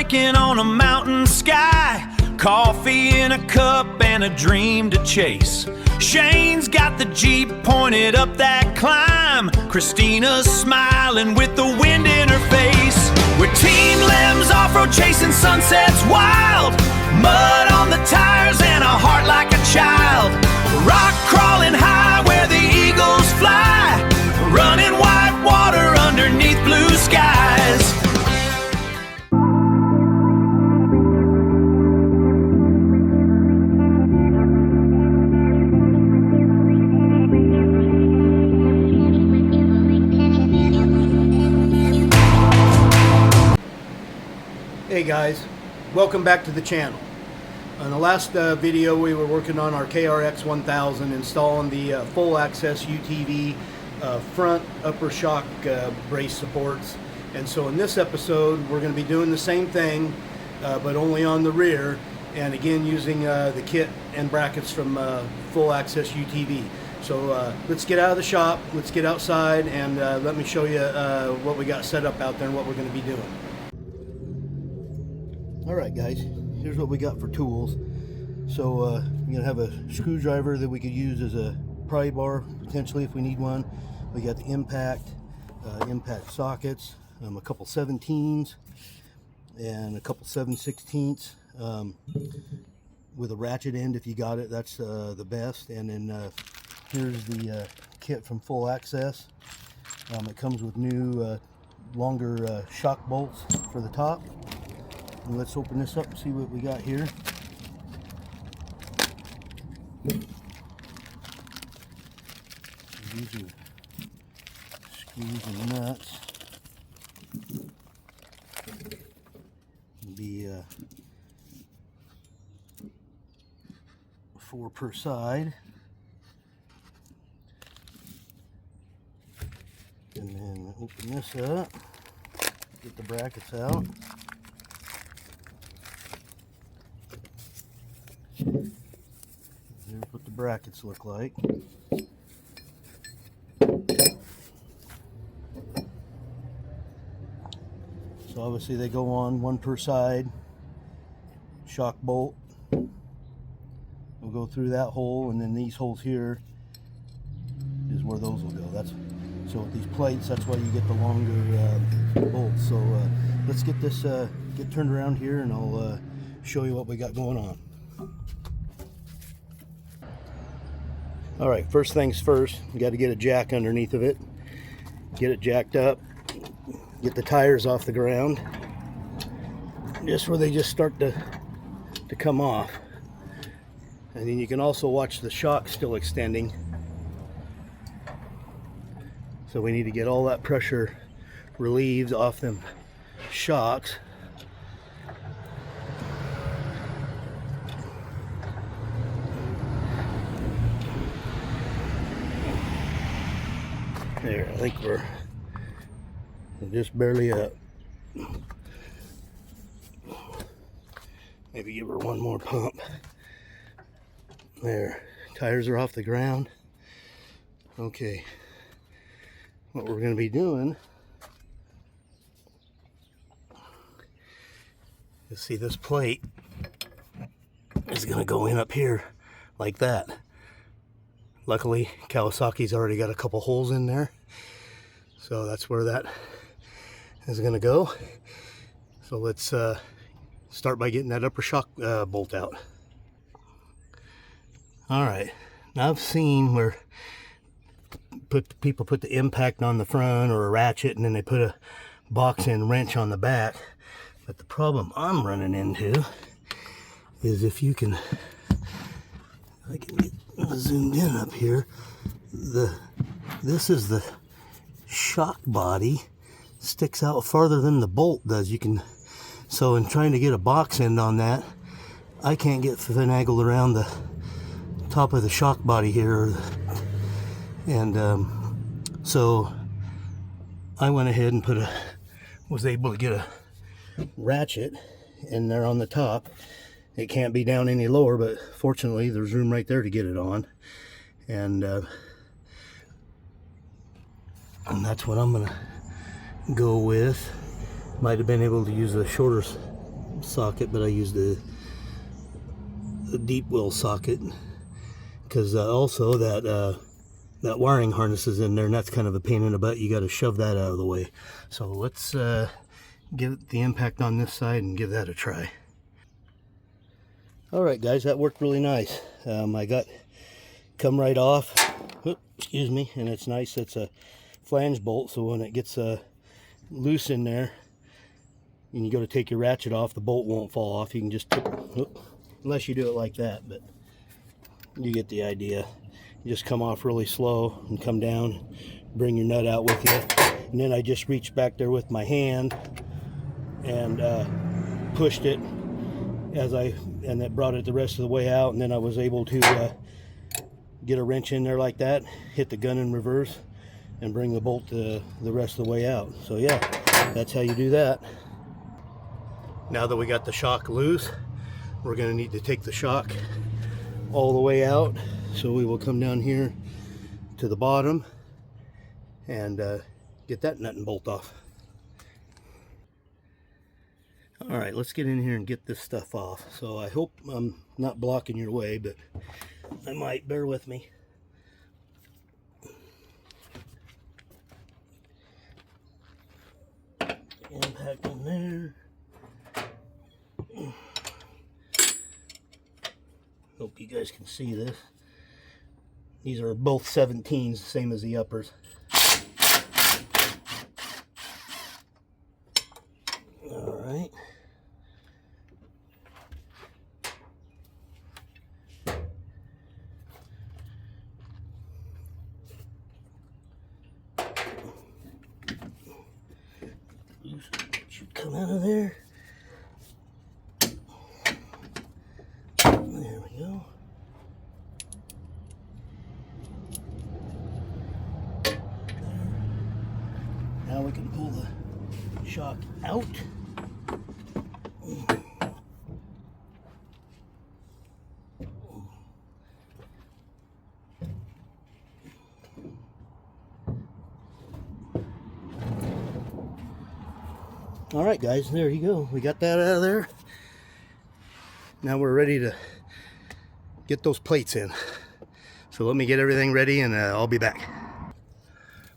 blinking on a mountain sky, coffee in a cup and a dream to chase. Shane's got the Jeep pointed up that climb, Christina's smiling with the wind in her face. We're Team Limbs off-road chasing sunsets wild, mud on the tires and a heart like a child. Rock crawling high where the eagles fly, running white water underneath blue skies. Hey guys, welcome back to the channel. On the last video we were working on our KRX 1000, installing the full access UTV front upper shock brace supports. And so in this episode we're going to be doing the same thing but only on the rear, and again using the kit and brackets from full access UTV. So let's get out of the shop, let's get outside, and let me show you what we got set up out there and what we're going to be doing. Alright guys, here's what we got for tools. So we're going to have a screwdriver that we could use as a pry bar, potentially if we need one. We got the impact sockets, a couple 17s and a couple 7/16 with a ratchet end if you got it, that's the best. And then here's the kit from Full Access. It comes with new longer shock bolts for the top. And let's open this up and see what we got here. These are screws and nuts. It'll be 4 per side. And then open this up, get the brackets out. Here's what the brackets look like. So obviously they go on 1 per side. Shock bolt will go through that hole, and then these holes here is where those will go. So with these plates, that's why you get the longer bolts. So let's get this get turned around here, and I'll show you what we got going on. All right, first things first, you got to get a jack underneath of it, get it jacked up, get the tires off the ground, just where they just start to come off. And then you can also watch the shock still extending. So we need to get all that pressure relieved off them shocks. There, I think we're just barely up. Maybe give her one more pump. There, tires are off the ground. Okay, what we're going to be doing, you see this plate is going to go in up here like that. Luckily, Kawasaki's already got a couple holes in there, so that's where that is going to go. So let's start by getting that upper shock bolt out. All right, now I've seen where people put the impact on the front or a ratchet, and then they put a box-end wrench on the back. But the problem I'm running into is if you can, I can get zoomed in up here, this is the shock body, sticks out farther than the bolt does. You can, so in trying to get a box end on that, I can't get finagled around the top of the shock body here, and so I went ahead and was able to get a ratchet in there on the top. It can't be down any lower, but fortunately there's room right there to get it on, and that's what I'm gonna go with. Might have been able to use a shorter socket, but I used a deep well socket because also that wiring harness is in there, and that's kind of a pain in the butt. You got to shove that out of the way. So let's give the impact on this side and give that a try. All right, guys, that worked really nice. I got come right off. Oops, excuse me, and it's nice. It's a flange bolt, so when it gets loose in there and you go to take your ratchet off, the bolt won't fall off. You can just unless you do it like that, but you get the idea. You just come off really slow and come down, bring your nut out with you, and then I just reached back there with my hand and pushed it and that brought it the rest of the way out, and then I was able to get a wrench in there like that, hit the gun in reverse, and bring the bolt the rest of the way out. So yeah, that's how you do that. Now that we got the shock loose, we're going to need to take the shock all the way out. So we will come down here to the bottom and get that nut and bolt off. All right, let's get in here and get this stuff off. So I hope I'm not blocking your way, but I might. Bear with me. Impact in there. Hope you guys can see this. These are both 17s, same as the uppers. All right. Should come out of there. There we go. Now we can pull the shock out. All right, guys, there you go. We got that out of there. Now we're ready to get those plates in. So let me get everything ready and I'll be back.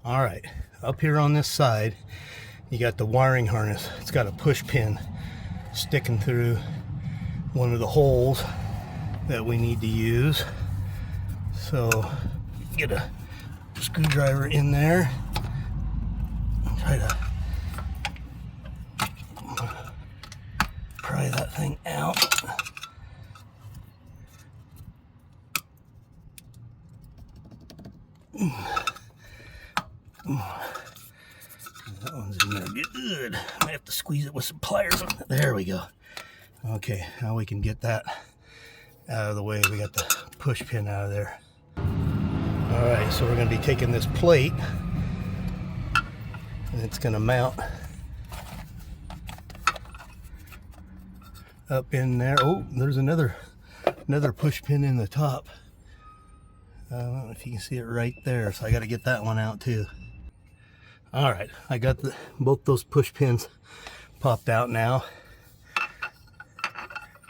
All right, up here on this side, you got the wiring harness. It's got a push pin sticking through one of the holes that we need to use. So get a screwdriver in there. Try to pry that thing out. That one's in there good. I have to squeeze it with some pliers. There we go. Okay, now we can get that out of the way. We got the push pin out of there. All right, so we're going to be taking this plate and it's going to mount up in there. Oh, there's another push pin in the top. I don't know if you can see it right there, so I got to get that one out too. All right, I got both those push pins popped out now.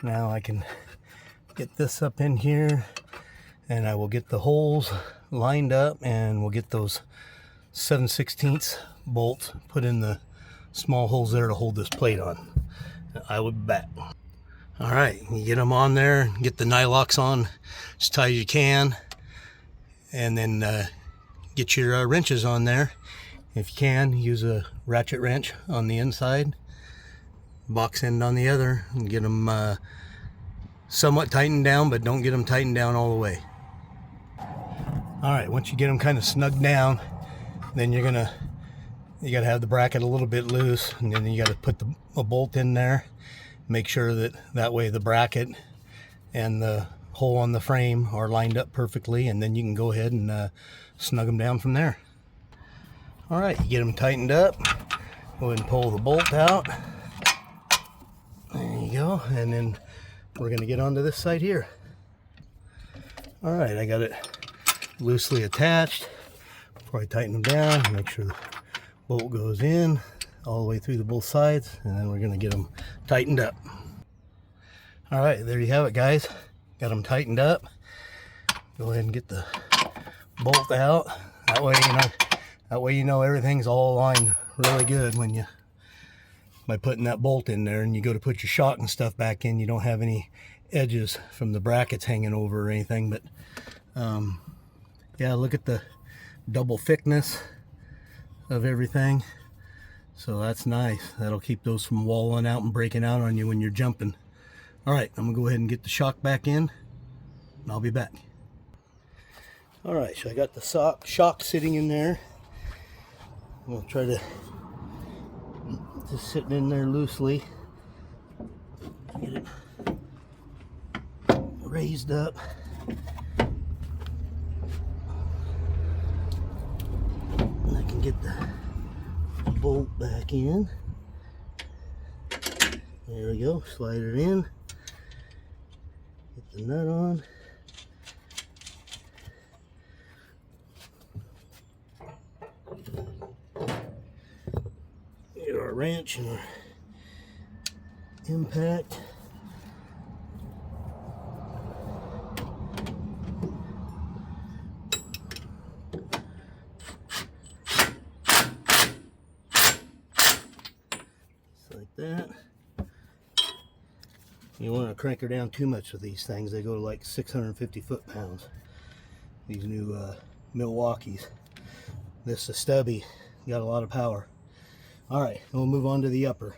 Now I can get this up in here, and I will get the holes lined up, and we'll get those 7/16 bolts put in the small holes there to hold this plate on. I will be back. All right, you get them on there, get the nylocks on as tight as you can, and then get your wrenches on there. If you can, use a ratchet wrench on the inside, box end on the other, and get them somewhat tightened down, but don't get them tightened down all the way. All right, once you get them kind of snugged down, then you gotta have the bracket a little bit loose, and then you gotta put a bolt in there. Make sure that way the bracket and the hole on the frame are lined up perfectly, and then you can go ahead and snug them down from there. All right, you get them tightened up. Go ahead and pull the bolt out. There you go, and then we're gonna get onto this side here. All right, I got it loosely attached. Before I tighten them down, make sure the bolt goes in all the way through both sides, and then we're gonna get them tightened up. All right, there you have it, guys. Got them tightened up. Go ahead and get the bolt out. That way you know everything's all aligned really good when you, by putting that bolt in there, and you go to put your shock and stuff back in, you don't have any edges from the brackets hanging over or anything. But yeah, look at the double thickness of everything. So that's nice. That'll keep those from walling out and breaking out on you when you're jumping. All right, I'm gonna go ahead and get the shock back in, and I'll be back. All right, so I got the shock sitting in there. I'm gonna try to just sitting in there loosely. Get it raised up. And I can get the bolt back in. There we go, slide it in. Get the nut on. Get our wrench and our impact. Just like that. You want to crank her down too much with these things. They go to like 650 foot-pounds. These new Milwaukees. This is stubby. Got a lot of power. All right, we'll move on to the upper.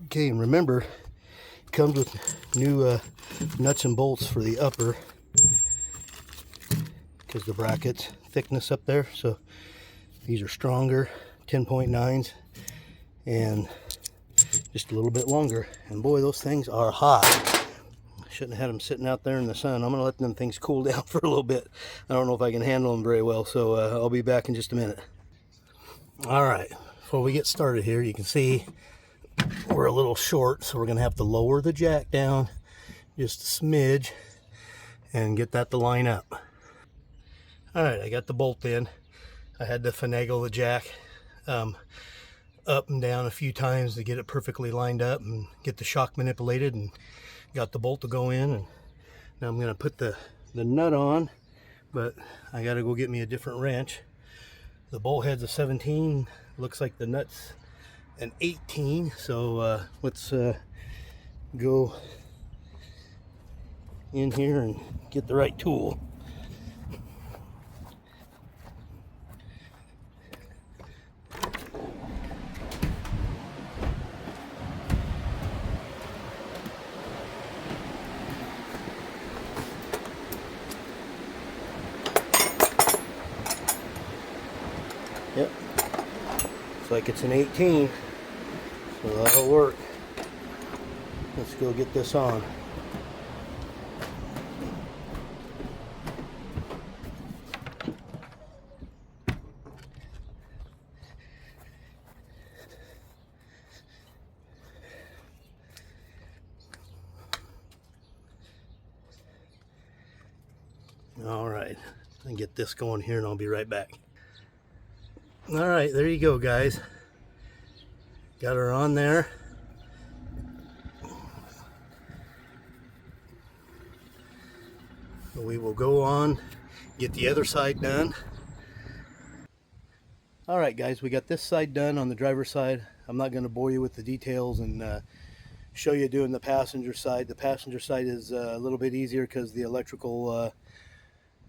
Okay, and remember, it comes with new nuts and bolts for the upper, because the brackets thickness up there. So these are stronger, 10.9s, and just a little bit longer. And boy, those things are hot. I shouldn't have had them sitting out there in the sun. I'm gonna let them things cool down for a little bit. I don't know if I can handle them very well, so I'll be back in just a minute. All right, before we get started here, you can see we're a little short, so we're gonna have to lower the jack down just a smidge and get that to line up. All right, I got the bolt in. I had to finagle the jack up and down a few times to get it perfectly lined up and get the shock manipulated, and got the bolt to go in. And now I'm gonna put the nut on, but I gotta go get me a different wrench. The bolt head's a 17, looks like the nut's an 18, so let's go in here and get the right tool. Yep, looks like it's an 18. So that'll work. Let's go get this on. All right, I'll get this going here and I'll be right back. All right, there you go, guys. Got her on there. We will go on, get the other side done. All right, guys, we got this side done on the driver's side. I'm not going to bore you with the details and show you doing the passenger side. The passenger side is a little bit easier because the electrical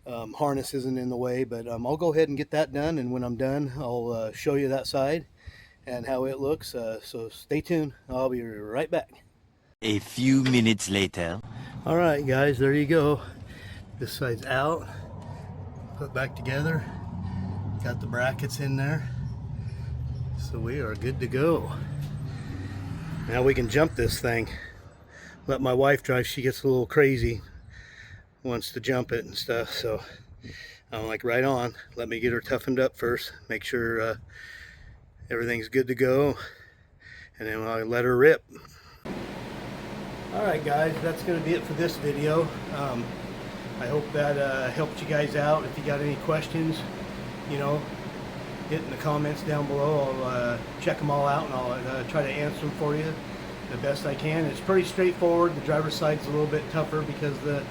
harness isn't in the way, but I'll go ahead and get that done, and when I'm done, I'll show you that side and how it looks, so stay tuned. I'll be right back. A few minutes later. All right, guys, there you go. This side's out, put back together, got the brackets in there, so we are good to go. Now we can jump this thing. Let my wife drive. She gets a little crazy, wants to jump it and stuff, so I'm like, right on. Let me get her toughened up first. Make sure everything's good to go. And then I'll let her rip. Alright guys, that's going to be it for this video. I hope that helped you guys out. If you got any questions, you know, hit in the comments down below. I'll check them all out and I'll try to answer them for you the best I can. It's pretty straightforward. The driver's side's a little bit tougher because the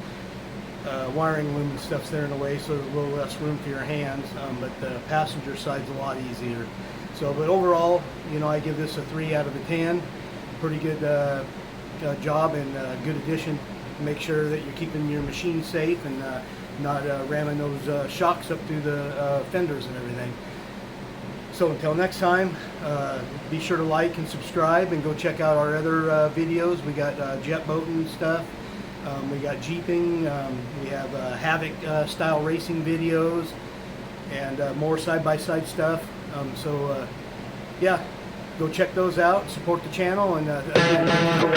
wiring loom and stuff's there in the way, so there's a little less room for your hands, but the passenger side's a lot easier. So, but overall, you know, I give this a 3 out of a 10. Pretty good job and good addition. Make sure that you're keeping your machine safe and not ramming those shocks up through the fenders and everything. So until next time, be sure to like and subscribe and go check out our other videos. We got jet boating stuff. We got jeeping. We have Havoc style racing videos and more side-by-side stuff. So yeah, go check those out, support the channel, and again,